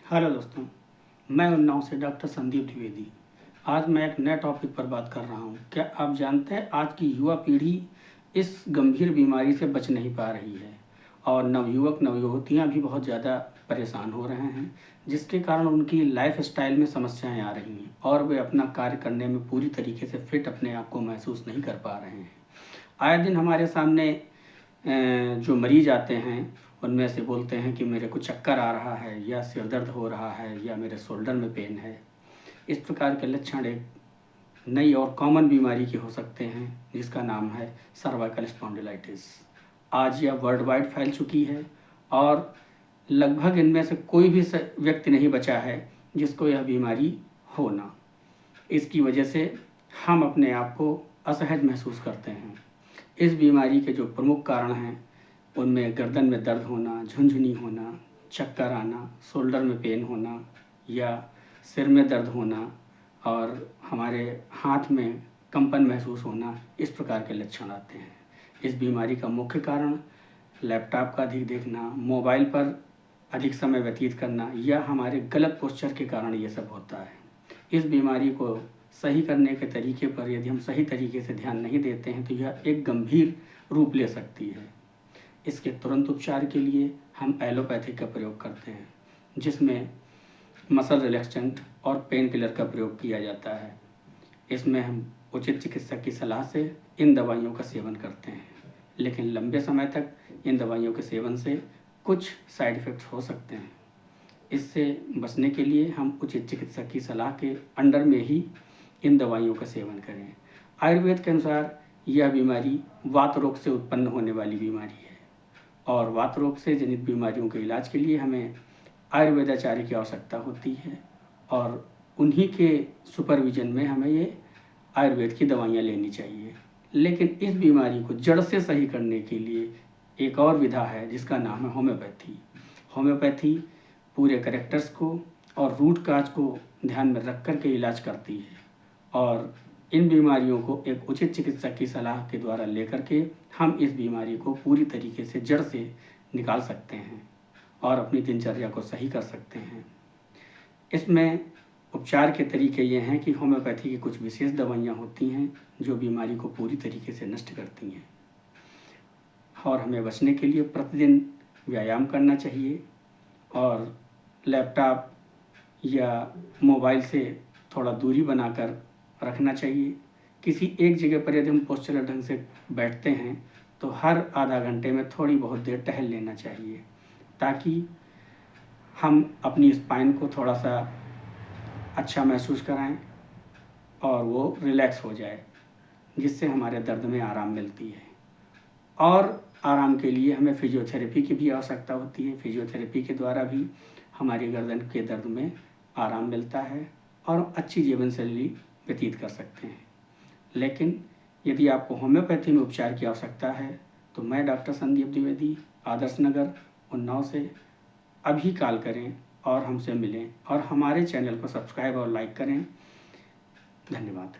Hello दोस्तों, मैं उन्नाव से डॉक्टर संदीप द्विवेदी। आज मैं एक नए टॉपिक पर बात कर रहा हूँ। क्या आप जानते हैं आज की युवा पीढ़ी इस गंभीर बीमारी से बच नहीं पा रही है और नवयुवक नवयुवतियाँ भी बहुत ज़्यादा परेशान हो रहे हैं, जिसके कारण उनकी लाइफ स्टाइल में समस्याएं आ रही हैं और वे अपना कार्य करने में पूरी तरीके से फिट अपने आप को महसूस नहीं कर पा रहे हैं। आए दिन हमारे सामने जो मरीज आते हैं उनमें से बोलते हैं कि मेरे को चक्कर आ रहा है या सिर दर्द हो रहा है या मेरे शोल्डर में पेन है। इस प्रकार के लक्षण एक नई और कॉमन बीमारी के हो सकते हैं जिसका नाम है सर्वाइकल स्पॉन्डिलाइटिस। आज यह वर्ल्ड वाइड फैल चुकी है और लगभग इनमें से कोई भी व्यक्ति नहीं बचा है जिसको यह बीमारी हो ना। इसकी वजह से हम अपने आप को असहज महसूस करते हैं। इस बीमारी के जो प्रमुख कारण हैं उनमें गर्दन में दर्द होना, झुनझुनी होना, चक्कर आना, शोल्डर में पेन होना या सिर में दर्द होना और हमारे हाथ में कंपन महसूस होना, इस प्रकार के लक्षण आते हैं। इस बीमारी का मुख्य कारण लैपटॉप का अधिक देखना, मोबाइल पर अधिक समय व्यतीत करना या हमारे गलत पोस्चर के कारण ये सब होता है। इस बीमारी को सही करने के तरीके पर यदि हम सही तरीके से ध्यान नहीं देते हैं तो यह एक गंभीर रूप ले सकती है। इसके तुरंत उपचार के लिए हम एलोपैथी का प्रयोग करते हैं, जिसमें मसल रिलैक्सेंट और पेन किलर का प्रयोग किया जाता है। इसमें हम उचित चिकित्सक की सलाह से इन दवाइयों का सेवन करते हैं, लेकिन लंबे समय तक इन दवाइयों के सेवन से कुछ साइड इफ़ेक्ट्स हो सकते हैं। इससे बचने के लिए हम उचित चिकित्सक की सलाह के अंडर में ही इन दवाइयों का सेवन करें। आयुर्वेद के अनुसार यह बीमारी वात रोग से उत्पन्न होने वाली बीमारी है और वात रोग से जनित बीमारियों के इलाज के लिए हमें आयुर्वेदाचार्य की आवश्यकता होती है और उन्हीं के सुपरविजन में हमें ये आयुर्वेद की दवाइयाँ लेनी चाहिए। लेकिन इस बीमारी को जड़ से सही करने के लिए एक और विधा है जिसका नाम है होम्योपैथी। होम्योपैथी पूरे कैरेक्टर्स को और रूट काज को ध्यान में रख कर के इलाज करती है और इन बीमारियों को एक उचित चिकित्सक की सलाह के द्वारा लेकर के हम इस बीमारी को पूरी तरीके से जड़ से निकाल सकते हैं और अपनी दिनचर्या को सही कर सकते हैं। इसमें उपचार के तरीके ये हैं कि होम्योपैथी की कुछ विशेष दवाइयाँ होती हैं जो बीमारी को पूरी तरीके से नष्ट करती हैं और हमें बचने के लिए प्रतिदिन व्यायाम करना चाहिए और लैपटॉप या मोबाइल से थोड़ा दूरी बनाकर रखना चाहिए। किसी एक जगह पर यदि हम पोस्चरल ढंग से बैठते हैं तो हर आधा घंटे में थोड़ी बहुत देर टहल लेना चाहिए ताकि हम अपनी स्पाइन को थोड़ा सा अच्छा महसूस कराएं और वो रिलैक्स हो जाए, जिससे हमारे दर्द में आराम मिलती है। और आराम के लिए हमें फिजियोथेरेपी की भी आवश्यकता होती है। फिजियोथेरेपी के द्वारा भी हमारी गर्दन के दर्द में आराम मिलता है और अच्छी जीवन शैली व्यतीत कर सकते हैं। लेकिन यदि आपको होम्योपैथी में उपचार की आवश्यकता है तो मैं डॉक्टर संदीप द्विवेदी, आदर्श नगर, उन्नाव से अभी कॉल करें और हमसे मिलें और हमारे चैनल को सब्सक्राइब और लाइक करें। धन्यवाद।